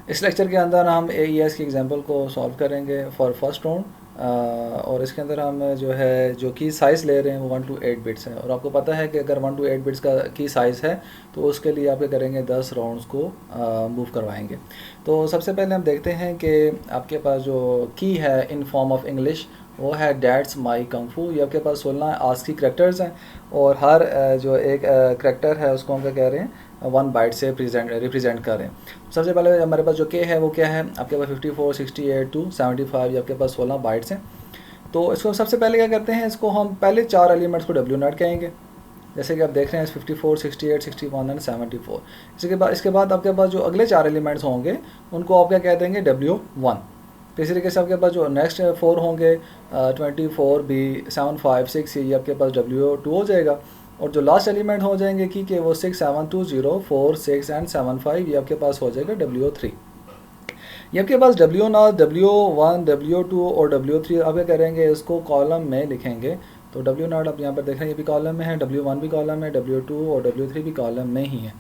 इस लेक्चर के अंदर हम AES की एग्जांपल को सॉल्व करेंगे फॉर फर्स्ट राउंड, और इसके अंदर हम जो है जो की साइज़ ले रहे हैं वो 1 to 8 बिट्स है। और आपको पता है कि अगर 1 to 8 बिट्स का की साइज़ है तो उसके लिए आप क्या करेंगे, 10 राउंड्स को मूव करवाएंगे। तो सबसे पहले हम देखते हैं कि आपके पास जो की है इन फॉर्म ऑफ इंग्लिश वो है डैट्स माई कंग फू। ये आपके पास 16 आस्की करैक्टर्स हैं और हर जो एक करैक्टर है उसको हम क्या कह रहे हैं, 1 बाइट से रिप्रेजेंट कर रहे हैं। सबसे पहले हमारे पास जो के है वो क्या है, आपके पास 54, 68 to 75, ये आपके पास 16 बाइट्स हैं। तो इसको सबसे पहले क्या करते हैं, इसको हम पहले 4 एलिमेंट्स को W0 कहेंगे, जैसे कि आप देख रहे हैं 54, 68, 61 एंड 74। इसके बाद आपके पास जो अगले 4 एलिमेंट्स होंगे उनको आप क्या कह देंगे, W1। तो इसी तरीके से आपके पास जो नेक्स्ट 4 होंगे 24B, 75, 6, ये आपके पास W2 हो जाएगा। और जो लास्ट एलिमेंट हो जाएंगे की के वो 6, 7, 2, 0, 4, 6 एंड 7, 5, ये आपके पास हो जाएगा W3। ये आपके पास W0, W1, W2 और W3 आप क्या करेंगे, इसको कॉलम में लिखेंगे। तो W0 आप यहाँ पर देख रहे हैं ये भी कॉलम में है, W1 भी कॉलम है, W2 और W3 भी कॉलम में ही है।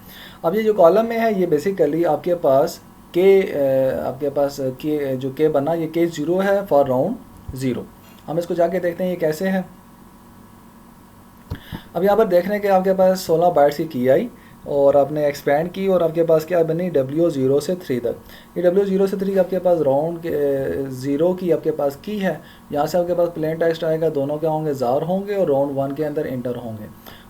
अब ये जो कॉलम में है ये बेसिकली आपके पास आपके पास के जो के बना ये K0 है फॉर राउंड 0। हम इसको जाके देखते हैं ये कैसे है। अब यहाँ पर देख रहे हैं कि आपके पास 16 बाइट्स की आई और आपने एक्सपेंड की और आपके पास क्या बनी, W0 से 3 तक। ये W0 से 3 आपके पास राउंड के 0 की आपके पास की है। यहाँ से आपके पास प्लेन टेक्स्ट आएगा, दोनों क्या होंगे, जार होंगे और राउंड 1 के अंदर इंटर होंगे।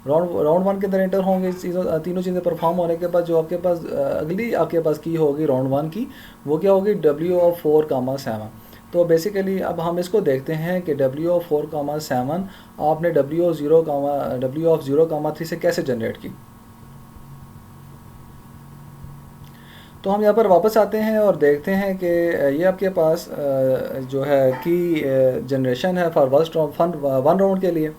राउंड 1 के अंदर इंटर होंगे, तीनों चीज़ें परफॉर्म होने के बाद जो आपके पास अगली आपके पास की होगी राउंड 1 की, वो क्या होगी, W4, 7। तो बेसिकली अब हम इसको देखते हैं कि W4, 7 आपने W0, 3 से कैसे जनरेट की। तो हम यहाँ पर वापस आते हैं और देखते हैं कि ये आपके पास जो है की जनरेशन है फॉर वन राउंड के लिए।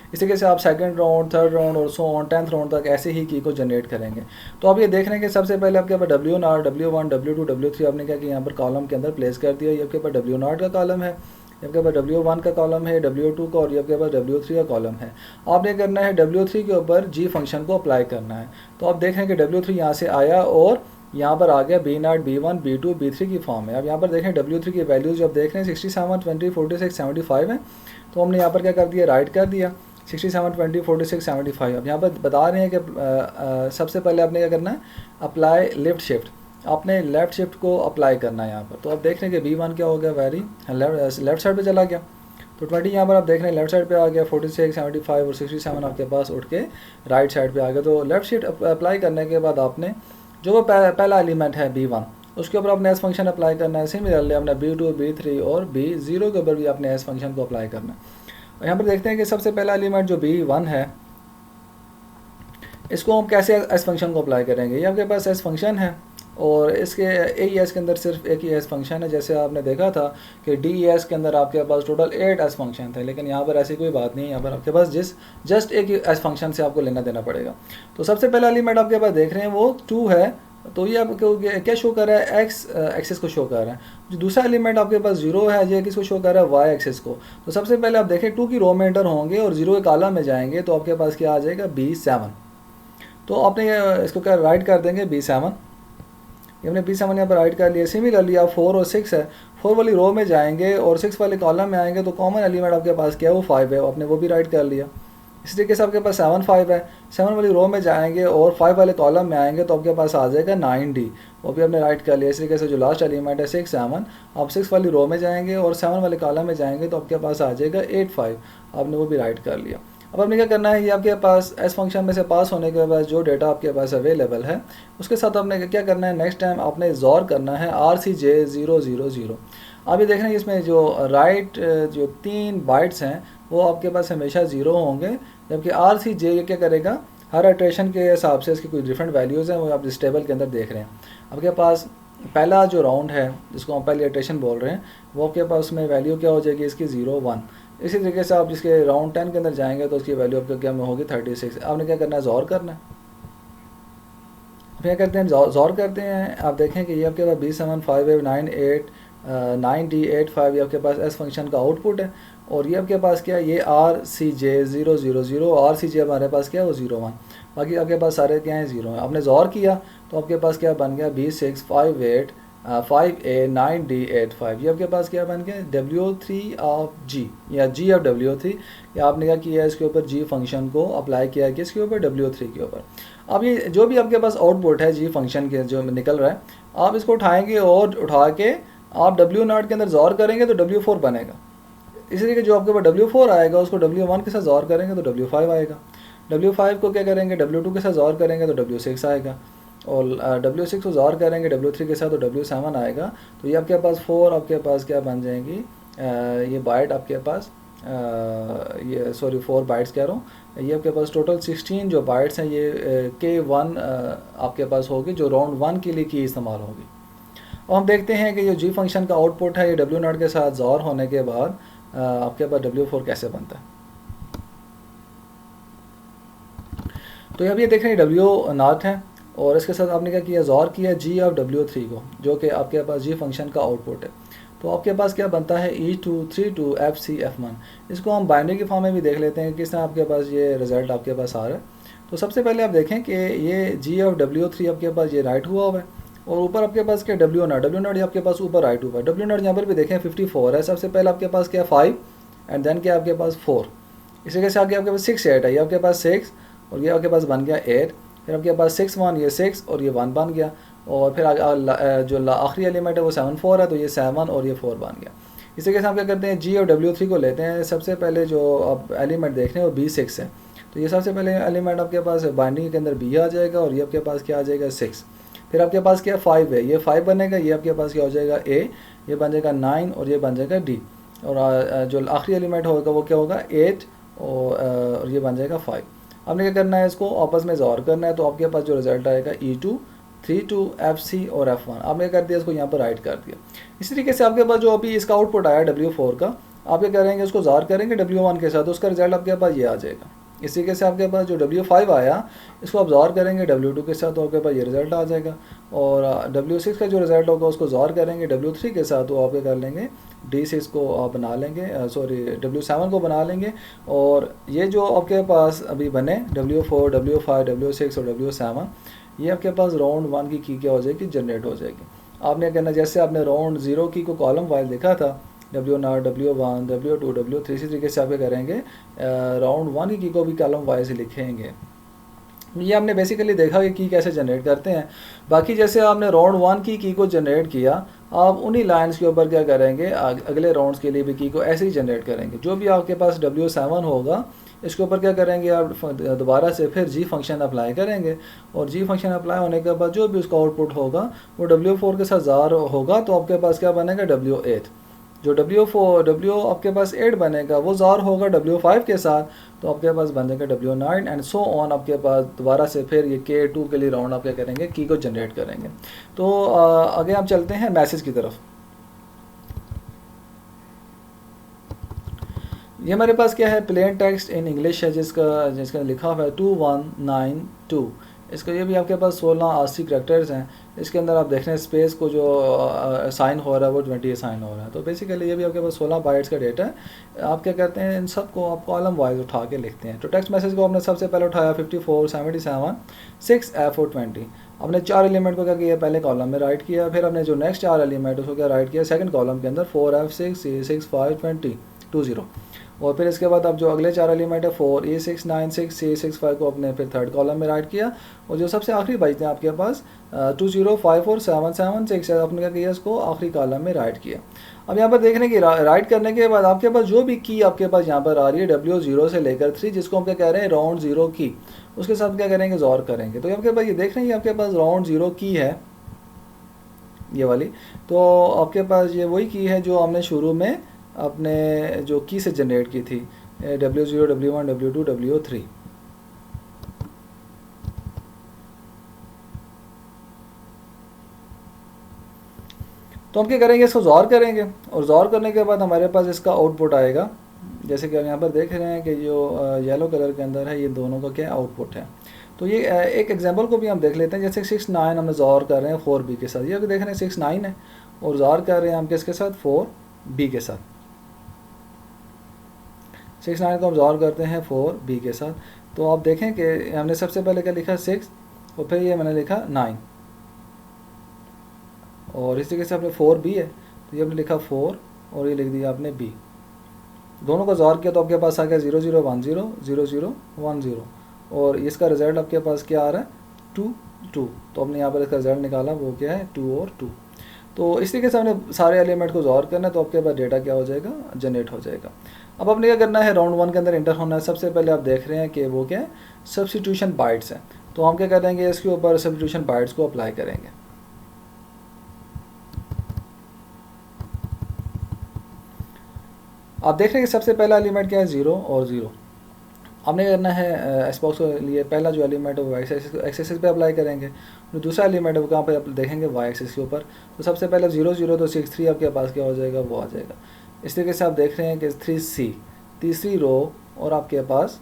इसी तरीके से आप सेकंड राउंड, थर्ड राउंड और सो ऑन 10th राउंड तक ऐसे ही की को जनरेट करेंगे। तो आप ये देख रहे हैं कि सबसे पहले आपके पास W0, W1, W2, W3 आपने क्या किया, यहाँ पर कॉलम के अंदर प्लेस कर दिया। ये आपके पास W0 का कॉलम है, आपके पास W1 का कॉलम है, W2 का, और ये आपके पास W3 का कॉलम है। आपने करना है W3 के ऊपर G फंक्शन को अप्लाई करना है। तो आप देख रहे हैं कि W3 यहाँ से आया और यहाँ पर आ गया B0, B1, B2, B3 की फॉर्म में। अब यहाँ पर देखें W3 की वैल्यूज जो आप देख रहे हैं 67, 20, 46, 75 है। तो हमने यहाँ पर क्या कर दिया, राइट कर दिया 67, 20, 46, 75। अब यहाँ पर बता रहे हैं कि सबसे पहले आपने क्या करना है, अप्लाई लेफ्ट शिफ्ट, आपने लेफ़्ट शिफ्ट को अप्लाई करना है यहाँ पर। तो आप देख रहे हैं कि B1 क्या हो गया, वेरी लेफ्ट साइड पे चला गया। तो 20 यहाँ पर आप देख रहे हैं लेफ्ट साइड पे आ गया, 46, 75 और 67 आपके पास उठ के राइट साइड पे आ गया। तो लेफ्ट शिफ्ट अप्लाई करने के बाद आपने जो वो पहला एलिमेंट है B1 उसके ऊपर आपने एस फंक्शन अप्लाई करना है। सिमिलरली आपने B2, B3 और B0 के ऊपर भी आपने एस फंक्शन को अप्लाई करना है। और यहाँ पर देखते हैं कि सबसे पहला एलिमेंट जो B1 है इसको हम कैसे एस फंक्शन को अप्लाई करेंगे। ये आपके पास एस फंक्शन है और इसके AES के अंदर सिर्फ एक ही एस फंक्शन है। जैसे आपने देखा था कि DES के अंदर आपके पास टोटल 8 एस फंक्शन थे, लेकिन यहाँ पर ऐसी कोई बात नहीं है। यहाँ पर आपके पास जस्ट एक ही एस फंक्शन से आपको लेना देना पड़ेगा। तो सबसे पहला एलिमेंट आपके पास देख रहे हैं वो 2 है। तो ये आपको क्या शो कर रहा है, एक्स एक्सिस को शो कर रहा है। जो दूसरा एलिमेंट आपके पास 0 है, ये किसको शो कर रहा है, वाई एक्सिस को। तो सबसे पहले आप देखें 2 की रो में एंटर होंगे और 0 के कॉलम में जाएंगे तो आपके पास क्या आ जाएगा, B7। तो आपने इसको क्या राइट कर देंगे B7। हमने B7 यहाँ पर राइट कर लिया। सिमिलरली आप 4 और 6 है, 4 वाली रो में जाएंगे और 6 वाले कॉलम में आएंगे तो कॉमन एलिमेंट आपके पास क्या है, वो 5 है, आपने वो भी राइट कर लिया। इसी तरीके से आपके पास 7, 5 है, 7 वाली रो में जाएंगे और 5 वाले कॉलम में आएंगे तो आपके पास आ जाएगा 9D, वो भी आपने राइट कर लिया। इस तरीके से जो लास्ट एलिमेंट है 6, 7, आप 6 वाली रो में जाएंगे और 7 वाले कॉलम में जाएंगे तो आपके पास आ जाएगा 8, 5, आपने वो भी राइट कर लिया। अब आपने क्या करना है, ये आपके पास एस फंक्शन में से पास होने के बाद जो डेटा आपके पास अवेलेबल है उसके साथ आपने क्या करना है, नेक्स्ट टाइम आपने जोर करना है RCJ000। आप ये देख रहे हैं इसमें जो राइट जो 3 बाइट्स हैं वो आपके पास हमेशा 0 होंगे, जबकि RCJ ये क्या करेगा, हर इटरेशन के हिसाब से इसकी कुछ डिफरेंट वैल्यूज़ हैं, वो आप इस टेबल के अंदर देख रहे हैं। आपके पास पहला जो राउंड है जिसको हम पहले इटरेशन बोल रहे हैं वो आपके पास उसमें वैल्यू क्या हो जाएगी, इसकी 0, 1। इसी तरीके से आप जिसके राउंड 10 के अंदर जाएंगे तो उसकी वैल्यू आपके क्या में होगी, 36। आपने क्या करना है, जोर करना है। क्या करते हैं, जोर करते हैं। आप देखें कि ये आपके पास B7, 5, 9, 8, 9D, 8, 5 ये आपके पास एस फंक्शन का आउटपुट है। और ये आपके पास क्या है, ये RCJ000, RCJ हमारे पास क्या है, वो 0, 1। बाकी आपके पास सारे क्या हैं, 0 हैं। आपने जोर किया तो आपके पास क्या बन गया, B6, 5, 8, 5A9D85, ये आपके पास क्या बन गया W3 ऑफ G या G ऑफ W3, या आपने क्या किया इसके ऊपर G फंक्शन को अप्लाई किया कि इसके ऊपर W3 के ऊपर। अब ये जो भी आपके पास आउटपुट है G फंक्शन के जो निकल रहा है, आप इसको उठाएंगे और उठा के आप W0 के अंदर ज़ौर करेंगे तो W4 बनेगा। इसी तरीके जो आपके पास W4 आएगा उसको W1 के साथ ज़ौर करेंगे तो W5 आएगा। W5 को क्या करेंगे W2 के साथ ज़ौर करेंगे तो W6 आएगा, और W6 को ज़ौर करेंगे W3 के साथ तो W7 आएगा। तो ये आपके पास 4 आपके पास क्या बन जाएंगी, ये बाइट आपके पास ये सॉरी 4 बाइट्स कह रहा हूँ, ये आपके पास टोटल 16 जो बाइट्स हैं ये K1 आपके पास होगी जो राउंड 1 के लिए की इस्तेमाल होगी। और हम देखते हैं कि ये G फंक्शन का आउटपुट है ये W0 के साथ ज़ौर होने के बाद आपके पास W4 कैसे बनता है। तो अब ये देख रहे हैं W0 है और इसके साथ आपने क्या किया ज़ौर किया G ऑफ W3 को जो कि आपके पास G फंक्शन का आउटपुट है। तो आपके पास क्या बनता है E232FC इसको हम बाइनरी के फॉर्म में भी देख लेते हैं किस तरह आपके पास ये रिज़ल्ट आपके पास आ रहा है। तो सबसे पहले आप देखें कि ये G ऑफ W3 आपके पास ये राइट हुआ है और ऊपर आपके पास क्या W0 आपके पास ऊपर राइट हुआ है। W0 यहाँ पर भी देखें 54 है, सबसे पहले आपके पास क्या 5 एंड देन क्या आपके पास 4, इसी वजह से आगे आपके पास 6 8 है, ये आपके पास 6 और ये आपके पास बन गया 8, फिर आपके पास 6 1 ये 6 और ये 1 बन गया, और फिर जो आखिरी एलिमेंट है वो 7 4 है तो ये 7 और ये 4 बन गया। इसी के साथ हम क्या करते हैं G और W3 को लेते हैं। सबसे पहले जो आप एलिमेंट देख रहे हैं वो B6 है, तो ये सबसे पहले एलिमेंट आपके पास बाइंडिंग के अंदर B आ जाएगा और ये आपके पास क्या आ जाएगा 6, फिर आपके पास क्या 5 है, ये 5 बनेगा, ये आपके पास क्या हो जाएगा A, ये बन जाएगा 9 और ये बन जाएगा D, और जो आखिरी एलिमेंट होगा वो क्या होगा 8 और ये बन जाएगा 5। आपने क्या करना है इसको आपस में ज़ौर करना है, तो आपके पास जो रिज़ल्ट आएगा E232FC और F1 आपने कर दिया, इसको यहाँ पर राइट कर दिया। इसी तरीके से आपके पास जो अभी इसका आउटपुट आया W4 का, आप क्या करेंगे उसको ज़ौर करेंगे W1 के साथ, तो उसका रिज़ल्ट आपके पास ये आ जाएगा। इसी तरीके से आपके पास जो W5 आया इसको आप ज़ौर करेंगे W2 के साथ, तो आपके पास ये रिज़ल्ट आ जाएगा, और W6 का जो रिज़ल्ट होगा उसको ज़ौर करेंगे W3 के साथ, तो आप क्या कर लेंगे D6 को आप बना लेंगे, सॉरी W7 को बना लेंगे, और ये जो आपके पास अभी बने W4 W5 W6 और W7 ये आपके पास राउंड 1 की क्या हो जाएगी जनरेट हो जाएगी। आपने कहना जैसे आपने राउंड 0 की को कॉलम वाइज लिखा था W0 W1 W2 W3, इसी तरीके से आप क्या करेंगे राउंड 1 की को भी कॉलम वाइज लिखेंगे। ये आपने बेसिकली देखा कि की कैसे जनरेट करते हैं। बाकी जैसे आपने राउंड 1 की को जनरेट किया, आप उन्हीं लाइंस के ऊपर क्या करेंगे अगले राउंड्स के लिए भी की को ऐसे ही जनरेट करेंगे। जो भी आपके पास W7 होगा इसके ऊपर क्या करेंगे आप दोबारा से फिर G फंक्शन अप्लाई करेंगे, और G फंक्शन अप्लाई होने के बाद जो भी उसका आउटपुट होगा वो W4 के साथ ज़ार होगा, तो आपके पास क्या बनेगा W8। जो W आपके पास 8 बनेगा वो ज़ार होगा W5 के साथ, तो आपके पास बनेगा W9 एंड सो ऑन। आपके पास दोबारा से फिर ये K2 के लिए राउंड आप क्या करेंगे की को जनरेट करेंगे। तो आगे हम चलते हैं मैसेज की तरफ। ये हमारे पास क्या है प्लेन टेक्स्ट इन इंग्लिश है जिसका लिखा हुआ है 2192। इसका ये भी आपके पास 16 80 करैक्टर्स हैं। इसके अंदर आप देख रहे हैं स्पेस को जो साइन हो रहा है वो 20 साइन हो रहा है। तो बेसिकली ये भी आपके पास 16 बाइट्स का डेटा है। आप क्या करते हैं इन सब को आप कॉलम वाइज उठा के लिखते हैं। तो टेक्स्ट मैसेज को आपने सबसे पहले उठाया 54 77 6F और 20। आपने 4 एलिमेंट को क्या किया पहले कॉलम में राइट किया, फिर आपने जो नेक्स्ट 4 एलिमेंट उसको क्या राइट किया सेकंड कॉलम के अंदर 4F 6 C6 5 20 20, और फिर इसके बाद अब जो अगले 4 एलिमेंट है 4 E6 9 6 C6 5 को आपने फिर थर्ड कॉलम में राइट किया, और जो सबसे आखिरी बचते हैं आपके पास 2 0 5 4 7 7 6 आपने क्या किया इसको आखिरी कॉलम में राइट किया। अब यहाँ पर देखने की राइट करने के बाद आपके पास जो भी की आपके पास यहाँ पर आ रही है W0 से लेकर 3 जिसको हम क्या कह रहे हैं राउंड 0 की, उसके साथ क्या करेंगे ज़ौर करेंगे। तो आपके पास ये देख रहे हैं आपके पास राउंड 0 की है ये वाली, तो आपके पास ये वही की है जो हमने शुरू में अपने जो की से जनरेट की थी W0 W1 W2 W3। तो हम क्या करेंगे इसको ज़ौर करेंगे, और ज़ौर करने के बाद हमारे पास इसका आउटपुट आएगा। जैसे कि हम यहाँ पर देख रहे हैं कि जो येलो कलर के अंदर है ये दोनों का क्या आउटपुट है। तो ये एक एग्जांपल को भी हम देख लेते हैं। जैसे 6 9 हम ज़ौर कर रहे हैं 4B के साथ, ये अगर देख रहे हैं 6 9 है और ज़ौर कर रहे हैं हम किसके साथ 4B के साथ। 6 9 को हम ज़ौर करते हैं 4B के साथ। तो आप देखें कि हमने सबसे पहले क्या लिखा 6 और फिर ये मैंने लिखा 9, और इस तरीके से आपने 4b है तो ये आपने लिखा 4 और ये लिख दिया आपने b। दोनों को ज़ॉर किया तो आपके पास आ गया 0 0 1 0 0 0 1 0 और इसका रिज़ल्ट आपके पास क्या आ रहा है 2 2। तो हमने यहाँ पर इसका रिज़ल्ट निकाला वो क्या है 2 और 2। तो इस तरीके से हमने सारे एलिमेंट को ज़ॉर करना है तो आपके पास डेटा क्या हो जाएगा जनरेट हो जाएगा। अब आपने क्या करना है राउंड 1 के अंदर इंटर होना है। सबसे पहले आप देख रहे हैं कि वो क्या है सब्स्टिट्यूशन बाइट्स है। तो हम क्या करेंगे इसके ऊपर सब्स्टिट्यूशन बाइट्स को अप्लाई करेंगे। आप देख रहे हैं कि सबसे पहला एलिमेंट क्या है 0 और 0। हमने करना है एस बॉक्स के लिए पहला जो एलिमेंट है वो एक्स एक्सिस पे अप्लाई करेंगे। जो दूसरा एलिमेंट है वो कहाँ पे आप देखेंगे वाई एक्सिस के ऊपर। तो सबसे पहले 0 0 तो 6 3 आपके पास क्या हो जाएगा वो आ जाएगा। इस तरीके से आप देख रहे हैं कि 3C तीसरी रो और आपके पास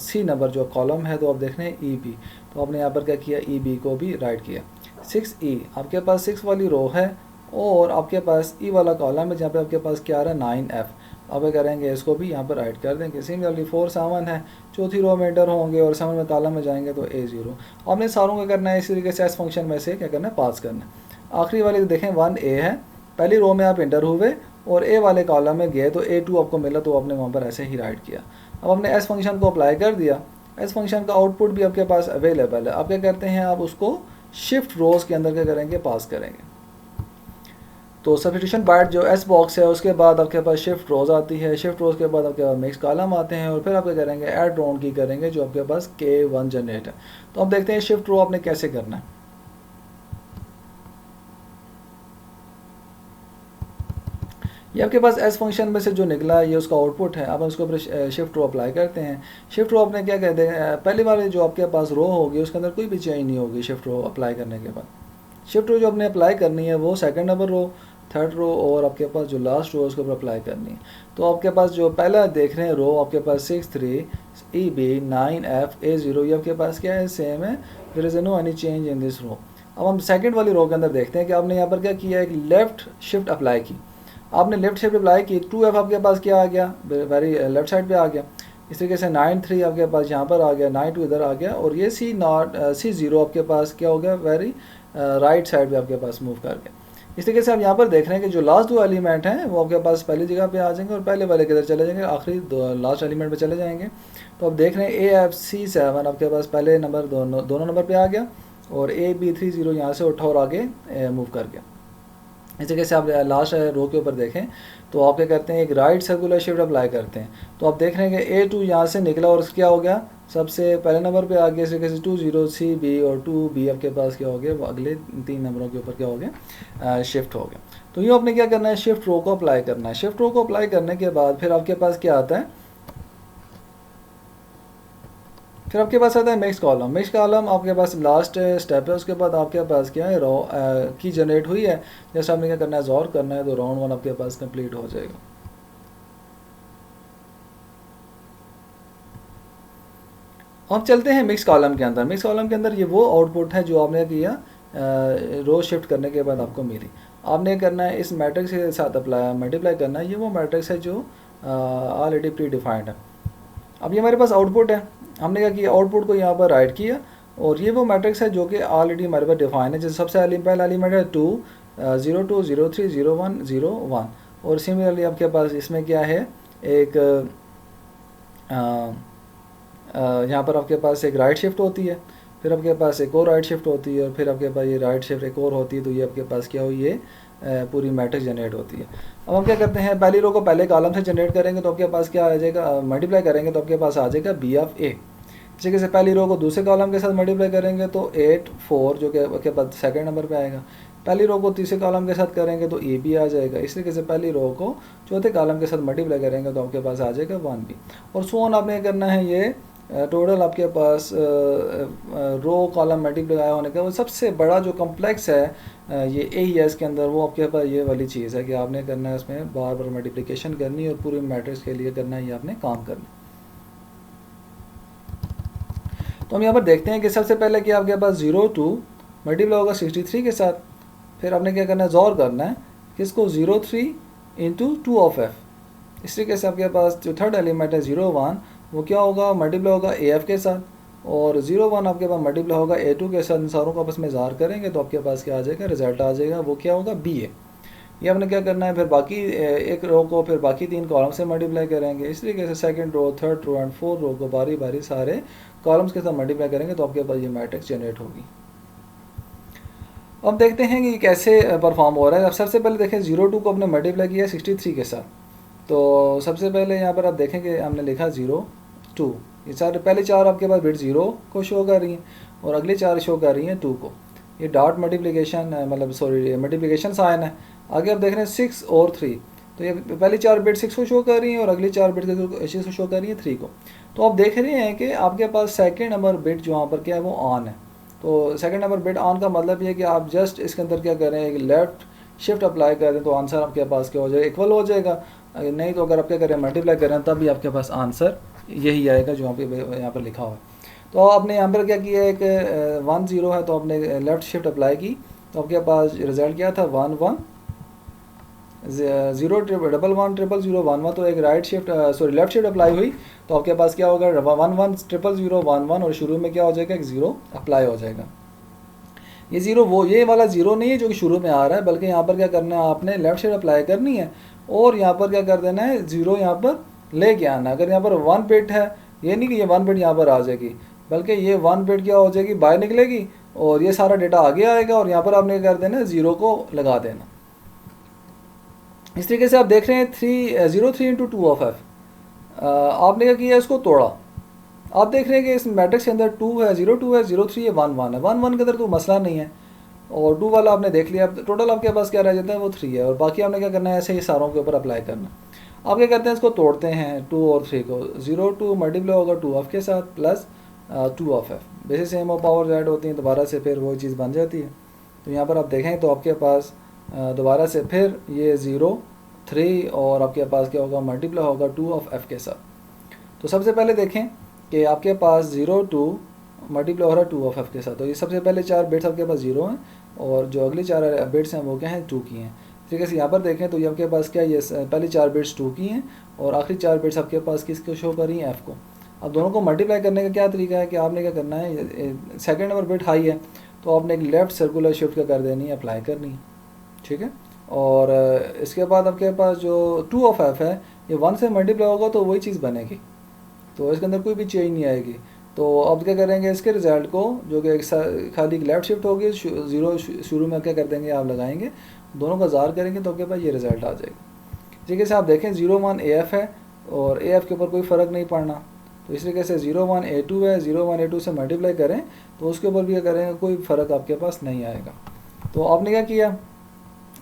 सी नंबर जो कॉलम है तो आप देख रहे हैं EB। तो आपने यहाँ पर क्या किया EB को भी राइट किया। 6E आपके पास 6 वाली रो है और आपके पास E वाला कॉलम है जहाँ पे आपके पास क्या आ रहा है 9F। अब करेंगे इसको भी यहाँ पर राइट कर देंगे। सिमिलरली 4 7 है चौथी रो में एंटर होंगे और 7 में कॉलम में जाएंगे तो A0। आपने सारों का करना है इसी तरीके से एस फंक्शन में से क्या करना है पास करना है। आखिरी वाले देखें 1A है पहली रो में आप एंटर हुए और A वाले कॉलम में गए तो A2 आपको मिला तो आपने वहाँ पर ऐसे ही राइट किया। अब हमने एस फंक्शन को अप्लाई कर दिया। एस फंक्शन का आउटपुट भी आपके पास अवेलेबल है। आप क्या करते हैं आप उसको शिफ्ट रोज़ के अंदर क्या करेंगे पास करेंगे। तो सब्स्टिट्यूशन बाइट जो एस बॉक्स है उसके बाद आपके पास शिफ्ट रोज़ आती है। शिफ्ट रोज़ के बाद आपके पास मिक्स कॉलम आते हैं और फिर आप क्या करेंगे ऐड राउंड की करेंगे जो आपके पास K1 जनरेट है। तो अब देखते हैं शिफ्ट रो आपने कैसे करना है। ये आपके पास एस फंक्शन में से जो निकला ये उसका आउटपुट है। अब हम उसके ऊपर शिफ्ट रो अप्लाई करते हैं। शिफ्ट रो आपने क्या कहते हैं पहली वाली जो आपके पास रो होगी उसके अंदर कोई भी चेंज नहीं होगी। शिफ्ट रो अप्लाई करने के बाद शिफ्ट रो जो आपने अप्लाई करनी है वो second number row third row और आपके पास जो लास्ट रो है उसके ऊपर अप्लाई करनी है। तो आपके पास जो पहला देख रहे हैं रो आपके पास 6 3 EB 9F A0 ये आपके पास क्या है सेम है। There is no any change in this row. अब हम सेकंड वाली रो के अंदर देखते हैं कि आपने यहाँ पर क्या किया एक लेफ्ट शिफ्ट अप्लाई की। आपने लेफ्ट शिफ्ट अप्लाई की 2F आपके पास क्या आ गया वेरी लेफ्ट साइड पे आ गया। इस तरीके से 9 3 आपके पास यहाँ पर आ गया 9 2 इधर आ गया और ये C0 आपके पास क्या हो गया वेरी राइट साइड पे आपके पास मूव कर गया। इस तरीके से आप यहाँ पर देख रहे हैं कि जो लास्ट दो एलिमेंट हैं वो आपके पास पहली जगह पे आ जाएंगे और पहले वाले किधर चले जाएंगे आखिरी लास्ट एलिमेंट पे चले जाएंगे। तो आप देख रहे हैं AFC7 आपके पास पहले नंबर दोनों नंबर पे आ गया और AB30 यहाँ से उठा और आगे मूव कर गया। इस तरीके से आप लास्ट रो के ऊपर देखें तो आप क्या करते हैं एक राइट सर्कुलर शिफ्ट अप्लाई करते हैं। तो आप देख रहे हैं कि A2 यहाँ से निकला और क्या हो गया सबसे पहले नंबर पे आ गया। इस तरीके से 2 0 CB और 2B आपके पास क्या हो गया वो अगले 3 नंबरों के ऊपर क्या हो गया शिफ्ट हो गया। तो ये आपने क्या करना है शिफ्ट रो को अप्लाई करना है। शिफ्ट रो को अप्लाई करने के बाद फिर आपके पास क्या आता है फिर आपके पास आता है मिक्स कॉलम। मिक्स कॉलम आपके पास लास्ट स्टेप है। उसके बाद आपके पास क्या है रो की जनरेट हुई है। जैसे आपने क्या करना है ज़ॉर करना है तो राउंड 1 आपके पास कंप्लीट हो जाएगा। अब चलते हैं मिक्स कॉलम के अंदर। मिक्स कॉलम के अंदर ये वो आउटपुट है जो आपने किया रो शिफ्ट करने के बाद आपको मिली। आपने करना है इस मैट्रिक्स के साथ मल्टीप्लाई करना है। ये वो मैट्रिक्स है जो ऑलरेडी प्री डिफाइंड है। अब ये हमारे पास आउटपुट है। हमने क्या किया आउटपुट को यहाँ पर राइट किया और ये वो मैट्रिक्स है जो कि ऑलरेडी हमारे पास डिफाइन है। जैसे सबसे पहला एलिमेंट है 2 0 2 0 3 0 1 0 1 और सिमिलरली आपके पास इसमें क्या है एक यहाँ पर आपके पास एक राइट शिफ्ट होती है फिर आपके पास एक और राइट शिफ्ट होती है और फिर आपके पास ये राइट शिफ्ट एक और होती है। तो ये आपके पास क्या हुई है पूरी मैट्रिक्स जनरेट होती है। अब हम क्या करते हैं पहली रो को पहले कॉलम से जनरेट करेंगे तो आपके पास क्या आ जाएगा मल्टीप्लाई करेंगे तो आपके पास आ जाएगा B ऑफ A। इस तरीके से पहली रो को दूसरे कॉलम के साथ मल्टीप्लाई करेंगे तो 8 4 जो कि आपके पास सेकंड नंबर पे आएगा। पहली रो को तीसरे कॉलम के साथ करेंगे तो AB आ जाएगा। इस तरीके से पहली रो को चौथे कॉलम के साथ मल्टीप्लाई करेंगे तो आपके पास आ जाएगा 1B और सो ऑन। आपने करना है ये टोटल आपके पास रो कॉलम मल्टीप्लाई होने का वो सबसे बड़ा जो कम्प्लेक्स है ये AES के अंदर वो आपके पास ये वाली चीज़ है कि आपने करना है इसमें बार बार मल्टीप्लिकेशन करनी और पूरी मैट्रिक्स के लिए करना है ये आपने काम करना। तो हम यहाँ पर देखते हैं कि सबसे पहले कि आपके पास 0 2 मल्टीप्लाई होगा 63 के साथ। फिर आपने क्या करना है ज़ॉर करना है किसको 0 3 इंटू 2 ऑफ F। इस तरीके से आपके पास जो थर्ड एलिमेंट है 0 1 वो क्या होगा मल्टीप्लाई होगा AF के साथ और 0 1 आपके पास मल्टीप्लाई होगा A2 के साथ, इन सारों को आपस में ज़ार करेंगे तो आपके पास क्या आ जाएगा, रिजल्ट आ जाएगा, वो क्या होगा, B है। ये आपने क्या करना है, फिर बाकी एक रो को फिर बाकी 3 कॉलम से मल्टीप्लाई करेंगे। इस तरीके से second row, third row and fourth row को बारी बारी सारे कॉलम्स के साथ मल्टीप्लाई करेंगे तो आपके पास ये मैट्रिक्स जनरेट होगी। अब देखते हैं कि ये कैसे परफॉर्म हो रहा है। अब सबसे पहले देखें 0 2 को आपने मल्टीप्लाई किया 63 के साथ, तो सबसे पहले यहाँ पर आप देखेंगे हमने लिखा 0 2, ये पहले चार आपके पास बिट 0 को शो कर रही हैं और अगली 4 शो कर रही हैं 2 को। ये डॉट मल्टीप्लिकेशन मतलब सॉरी मल्टीप्लिकेशन साइन है। आगे आप देख रहे हैं 6 और 3, तो ये पहली 4 बिट 6 को शो कर रही हैं और अगली 4 बिट को शो कर रही हैं 3 को। तो आप देख रहे हैं कि आपके पास सेकेंड नंबर बिट जो यहाँ पर क्या है वो ऑन है। तो सेकेंड नंबर बिट ऑन का मतलब ये है कि आप जस्ट इसके अंदर क्या करें, एक लेफ्ट शिफ्ट अप्लाई कर दें तो आंसर आपके पास क्या हो जाएगा, इक्वल हो जाएगा। नहीं तो अगर आप क्या करें, मल्टीप्लाई करें तब भी आपके पास आंसर यही आएगा जो यहाँ पर लिखा हुआ है। तो आपने यहाँ पर क्या किया, एक 1 0 है तो आपने लेफ्ट शिफ्ट अप्लाई की तो आपके पास रिजल्ट क्या था 1 1 0 1 1 0 0 1 1, तो एक right shift sorry left shift apply हुई तो आपके पास क्या होगा 1 1 0 0 1 1 और शुरू में क्या हो जाएगा, एक 0 अप्लाई हो जाएगा। ये 0 वो ये वाला 0 नहीं है जो कि शुरू में आ रहा है, बल्कि यहाँ पर क्या करना है, आपने लेफ्ट शिफ्ट अप्लाई करनी है और यहाँ पर क्या कर देना है, 0 यहाँ पर लेके आना। अगर यहाँ पर 1 बिट है, ये नहीं कि ये 1 बिट यहाँ पर आ जाएगी, बल्कि ये 1 बिट क्या हो जाएगी, बाहर निकलेगी और ये सारा डेटा आगे आएगा और यहाँ पर आपने क्या कर देना है, 0 को लगा देना। इस तरीके से आप देख रहे हैं 0 3 इंटू 2 ऑफ f। आपने क्या किया, इसको तोड़ा। आप देख रहे हैं कि इस मैट्रिक्स के अंदर 2 है, 0 2 है, 0 3 है, 1 1 है। 1 1 के अंदर तो मसला नहीं है और 2 वाला आपने देख लिया। टोटल आपके पास क्या रह जाता है, वो 3 है और बाकी आपने क्या करना है, ऐसे ही सारों के ऊपर अप्लाई करना। आप क्या करते हैं, इसको तोड़ते हैं 2 और 3 को। 0 2 मल्टीप्लाई होगा 2 ऑफ के साथ plus 2 of f, basis same और पावर ऐड होती हैं, दोबारा से फिर वो चीज़ बन जाती है। तो यहाँ पर आप देखें तो आपके पास दोबारा से फिर ये 0 3 और आपके पास क्या होगा, मल्टीप्लाई होगा 2 ऑफ f के साथ। तो सबसे पहले देखें कि आपके पास 0 2 मल्टीप्लाई हो रहा है 2 ऑफ f के साथ। तो ये सबसे पहले 4 बिट्स आपके पास 0 हैं और जो अगली 4 बिट्स हैं वो क्या हैं, 2 की हैं। ठीक है, यहाँ पर देखें तो ये आपके पास क्या, ये पहली 4 बिट्स 2 की हैं और आखिरी 4 बिट्स आपके पास किसको शो कर रही हैं, f को। अब दोनों को मल्टीप्लाई करने का क्या तरीका है कि आपने क्या करना है, सेकेंड नंबर बिट हाई है तो आपने एक लेफ्ट सर्कुलर शिफ्ट क्या कर देनी है, अप्लाई करनी है। ठीक है, और इसके बाद आपके पास जो 2 ऑफ f है, ये 1 से मल्टीप्लाई होगा तो वही चीज़ बनेगी, तो इसके अंदर कोई भी चेंज नहीं आएगी। तो अब क्या करेंगे, इसके रिजल्ट को जो कि खाली लेफ्ट शिफ्ट होगी, 0 शुरू में क्या कर देंगे, आप लगाएंगे, दोनों का जार करेंगे तो आपके पास ये रिज़ल्ट आ जाएगा। ठीक है, से आप देखें 0 1 AF है और AF के ऊपर कोई फ़र्क नहीं पड़ना, तो इस तरीके से 0 1 A2 है, 0 1 A2 से मल्टीप्लाई करें तो उसके ऊपर भी क्या करेंगे, कोई फ़र्क आपके पास नहीं आएगा। तो आपने क्या किया,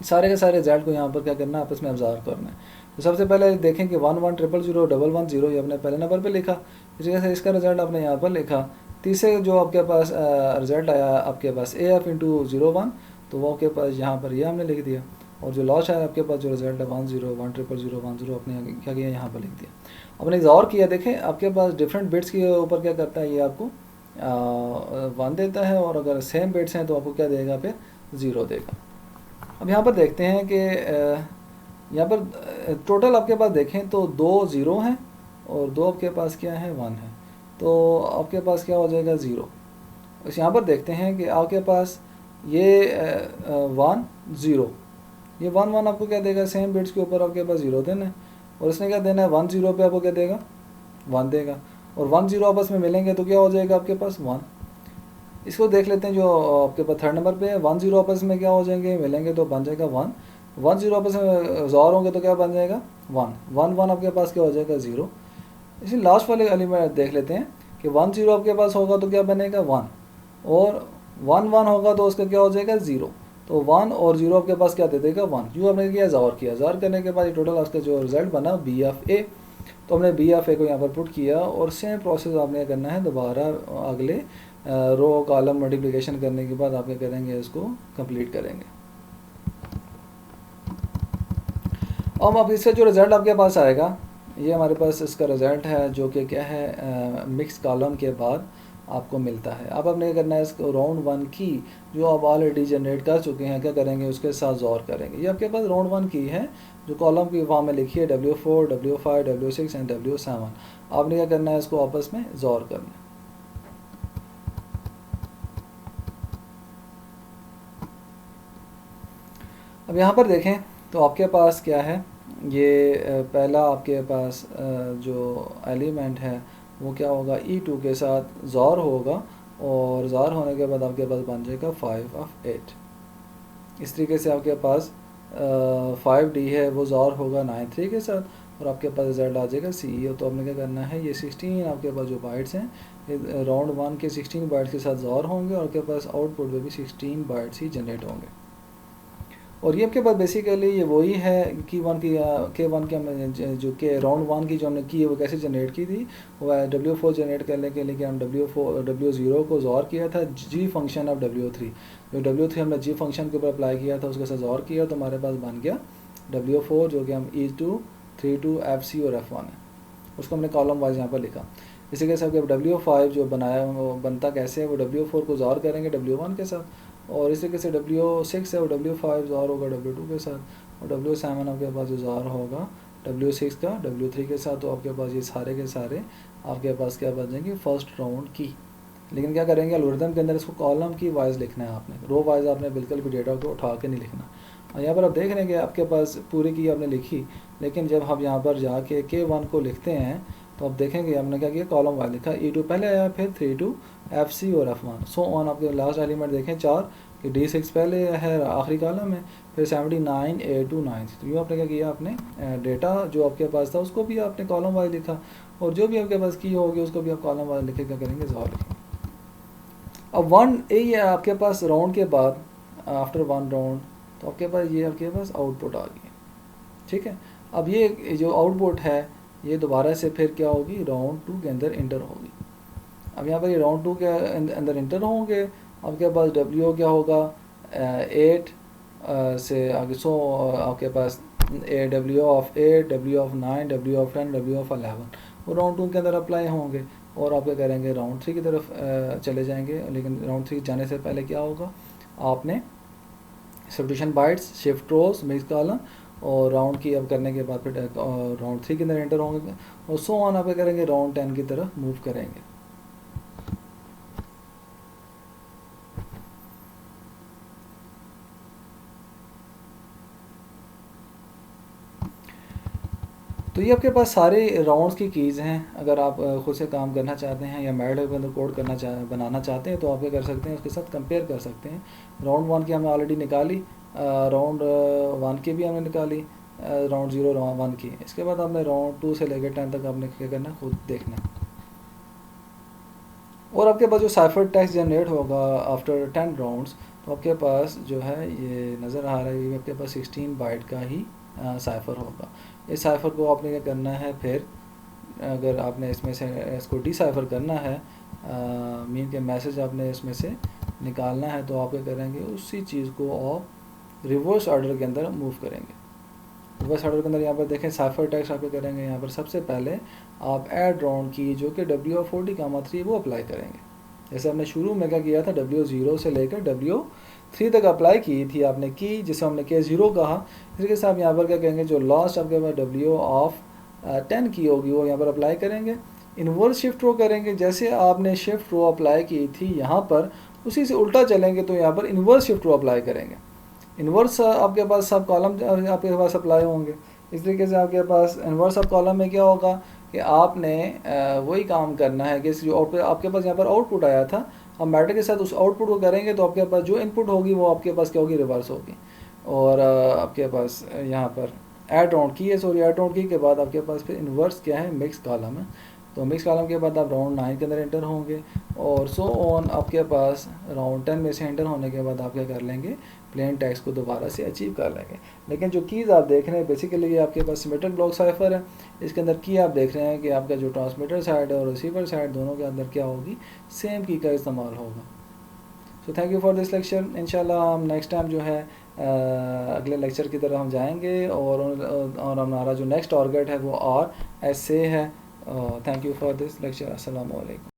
सारे के सारे रिजल्ट को यहाँ पर क्या करना है, आपस में ऑब्जर्व करना है। तो सबसे पहले देखें कि 1 1 0 0 0 1 1 0 ये आपने पहले नंबर पे लिखा, इस वजह से इसका रिजल्ट आपने यहाँ पर लिखा। तीसरे जो आपके पास रिजल्ट आया आपके पास AF इंटू 0 1, तो वो आपके पास यहाँ पर ये हमने लिख दिया। और जो लास्ट आया आपके पास जो रिजल्ट है 1 0 1 0 0 1 0 आपने क्या किया, यहाँ पर लिख दिया। आपने एक और किया, देखें आपके पास डिफरेंट बिट्स के ऊपर क्या करता है, ये आपको 1 देता है और अगर सेम बिट्स हैं तो आपको क्या देगा, फिर 0 देगा। अब यहाँ पर देखते हैं कि यहाँ पर टोटल आपके पास देखें तो 2 0 हैं और 2 आपके पास क्या है, 1 है, तो आपके पास क्या हो जाएगा 0। इस यहाँ पर देखते हैं कि आपके पास ये 1 0, ये 1 1 आपको क्या देगा, सेम बिट्स के ऊपर आपके पास 0 देना है और इसने क्या देना है, 1 0 पे आपको क्या देगा, 1 देगा और 1 0 आपस में मिलेंगे तो क्या हो जाएगा आपके पास 1। इसको देख लेते हैं जो आपके पास थर्ड नंबर पे है, 1 0 आपस में क्या हो जाएंगे, मिलेंगे तो बन जाएगा 1, 1 0 आपस में ज़ार होंगे तो क्या बन जाएगा 1, 1 1 आपके पास क्या हो जाएगा 0। इसी लास्ट वाले एलिमेंट देख लेते हैं कि 1 0 आपके पास होगा तो क्या बनेगा 1 और 1 1 होगा तो उसका क्या हो जाएगा 0, तो 1 और 0 आपके पास क्या दे देगा 1। जो आपने किया ज़ार किया, ज़ार करने के बाद ये टोटल आपका जो रिजल्ट बना B(a), तो हमने B(a) को यहाँ पर पुट किया और सेम प्रोसेस आपने करना है दोबारा अगले रो कॉलम मल्टीप्लिकेशन करने के बाद आप क्या करेंगे, इसको कंप्लीट करेंगे। अब आप इसका जो रिज़ल्ट आपके पास आएगा, ये हमारे पास इसका रिज़ल्ट है जो कि क्या है, मिक्स कॉलम के बाद आपको मिलता है। अब आपने क्या करना है, इसको राउंड 1 की जो आप ऑलरेडी जनरेट कर चुके हैं क्या करेंगे, उसके साथ ज़ोर करेंगे। ये आपके पास राउंड 1 की है जो कॉलम की फॉर्म में लिखी है W4 W5 W6 and W7। आपने क्या करना है, इसको आपस में ज़ोर करना है। अब यहाँ पर देखें तो आपके पास क्या है, ये पहला आपके पास जो एलिमेंट है वो क्या होगा, E2 के साथ ज़ार होगा, और ज़ार होने के बाद आपके पास बन जाएगा 5 ऑफ 8। इस तरीके से आपके पास 5D है वो ज़ार होगा 9 3 के साथ, और आपके पास रिजल्ट आ जाएगा CEO। तो आपने क्या करना है, ये 16 आपके पास जो बाइट्स हैं ये राउंड 1 के 16 बाइट्स के साथ ज़ार होंगे, और आपके पास आउटपुट में भी 16 बाइट्स ही जनरेट होंगे। और ये आपके पास बेसिकली ये वही है कि वन की K1 के हमने जो के राउंड 1 की जो हमने की है वो कैसे जनरेट की थी, वो W4 जनरेट करने के लिए कि हम W0 को ज़ार किया था G फंक्शन ऑफ W3। जो W3 हमने G फंक्शन के ऊपर अप्लाई किया था उसके साथ ज़ार किया, तो हमारे पास बन गया W4 जो कि हम E2 3 2 FC और F1 है, उसको हमने कॉलम वाइज यहाँ पर लिखा। इसी के साथ W5 जो बनाया वो बनता कैसे है, वो W4 को ज़ार करेंगे W1 के साथ, और इसी तरीके से W6 है वो W5 ज़ार होगा W2 के साथ, और W7 आपके पास जो ज़ार होगा W6 का W3 के साथ। तो आपके पास ये सारे के सारे आपके पास क्या बन जाएंगे, फर्स्ट राउंड की। लेकिन क्या करेंगे, एल्गोरिथम के अंदर इसको कॉलम की वाइज लिखना है आपने, रो वाइज आपने बिल्कुल भी डेटा को उठा के नहीं लिखना। और यहाँ पर आप देख रहे हैं कि आपके पास पूरी की आपने लिखी, लेकिन जब हम यहाँ पर जाके K1 को लिखते हैं तो आप देखेंगे हमने क्या किया, कॉलम वाइज लिखा, E2 पहले आया, फिर 3 2 FC और F1 सो ऑन। आपके लास्ट एलिमेंट देखें 4 कि D6 पहले है आखिरी कॉलम में, फिर 79 A2 9। तो यूँ आपने क्या किया, आपने डेटा जो आपके पास था उसको भी आपने कॉलम वाइज लिखा, और जो भी आपके पास की होगी उसको भी आप कॉलम वाइज लिखे क्या करेंगे, ज़ार लिखेंगे। अब 1 ए है आपके पास राउंड के बाद, आफ्टर 1 राउंड, तो आपके पास ये आपके पास आउटपुट आ गई, ठीक है। अब ये जो आउटपुट है ये दोबारा से फिर क्या होगी, राउंड 2 के अंदर इंटर होगी। अब यहाँ पर ये राउंड 2 के अंदर इंटर होंगे, आपके पास W क्या होगा 8 से आगे, सो आपके पास W of 8 W of 9 W of 10 W of 11 वो राउंड 2 के अंदर अप्लाई होंगे, और आप क्या करेंगे, राउंड 3 की तरफ चले जाएंगे। लेकिन राउंड 3 जाने से पहले क्या होगा, आपने सब्स्टिट्यूशन बाइट्स, शिफ्ट रोज, मिक्स कॉलम और राउंड की अब करने के बाद फिर राउंड 3 के अंदर एंटर होंगे, और सो ऑन आप क्या करेंगे, राउंड 10 की तरफ मूव करेंगे। तो ये आपके पास सारे राउंड्स की कीज़ हैं। अगर आप खुद से काम करना चाहते हैं या मैड के अंदर कोड बनाना चाहते हैं तो आप क्या कर सकते हैं, उसके साथ कंपेयर कर सकते हैं। राउंड 1 की हमने ऑलरेडी निकाली, राउंड 1 की भी हमने निकाली, राउंड 0 1 की। इसके बाद आपने राउंड 2 से लेकर 10 तक आपने क्या करना है, खुद देखना है। और आपके पास जो साइफर टेक्स्ट जनरेट होगा आफ्टर 10 राउंड्स, तो आपके पास जो है ये नज़र आ रहा है, ये आपके पास 16 बाइट का ही साइफर होगा। इस साइफर को आपने क्या करना है, फिर अगर आपने इसमें से इसको डिसाइफर करना है, मीन के मैसेज आपने इसमें से निकालना है, तो आप क्या करेंगे, उसी चीज़ को आप रिवर्स ऑर्डर के अंदर मूव करेंगे। रिवर्स ऑर्डर के अंदर यहाँ पर देखें साइफर टेक्स्ट आप क्या करेंगे, यहाँ पर सबसे पहले आप ऐड राउंड की जो कि W40,3 वो अप्लाई करेंगे। जैसे हमने शुरू में क्या किया था, W0 से लेकर W3 तक अप्लाई की थी आपने की, जिसे हमने K0 कहा। इसी के साथ यहाँ पर क्या कहेंगे, जो लास्ट आपके पास W ऑफ 10 की होगी वो यहाँ पर अप्लाई करेंगे। इनवर्स शिफ्ट रो करेंगे, जैसे आपने शिफ्ट रो अप्लाई की थी यहाँ पर उसी से उल्टा चलेंगे, तो यहाँ पर इनवर्स शिफ्ट रो अप्लाई करेंगे। इन्वर्स आपके पास सब कॉलम आपके पास अप्लाई होंगे। इस तरीके से आपके पास इन्वर्स सब कॉलम में क्या होगा कि आपने वही काम करना है कि जो आउटपुट आपके पास यहाँ पर आउटपुट आया था, हम मैटर के साथ उस आउटपुट को करेंगे, तो आपके पास जो इनपुट होगी वो आपके पास क्या होगी, रिवर्स होगी। और आपके पास यहाँ पर ऐड राउंड की है, सॉरी ऐड राउंड की के बाद आपके पास फिर इन्वर्स क्या है, मिक्स कॉलम है। तो मिक्स कॉलम के बाद आप राउंड 9 के अंदर एंटर होंगे, और सो ऑन आपके पास राउंड 10 में से एंटर होने के बाद आप क्या कर लेंगे, प्लेन टेक्स्ट को दोबारा से अचीव कर लेंगे। लेकिन जो कीज़ आप देख रहे हैं बेसिकली ये आपके पास सिमेट्रिक ब्लॉक साइफर है। इसके अंदर की आप देख रहे हैं कि आपका जो ट्रांसमीटर साइड है और रिसीवर साइड दोनों के अंदर क्या होगी, सेम की का इस्तेमाल होगा। So thank you for this lecture. इंशाल्लाह हम नेक्स्ट टाइम जो है अगले लेक्चर की तरफ हम जाएंगे, और हमारा जो नेक्स्ट टारगेट है वो RSA है। Thank you for this lecture. अस्सलाम वालेकुम।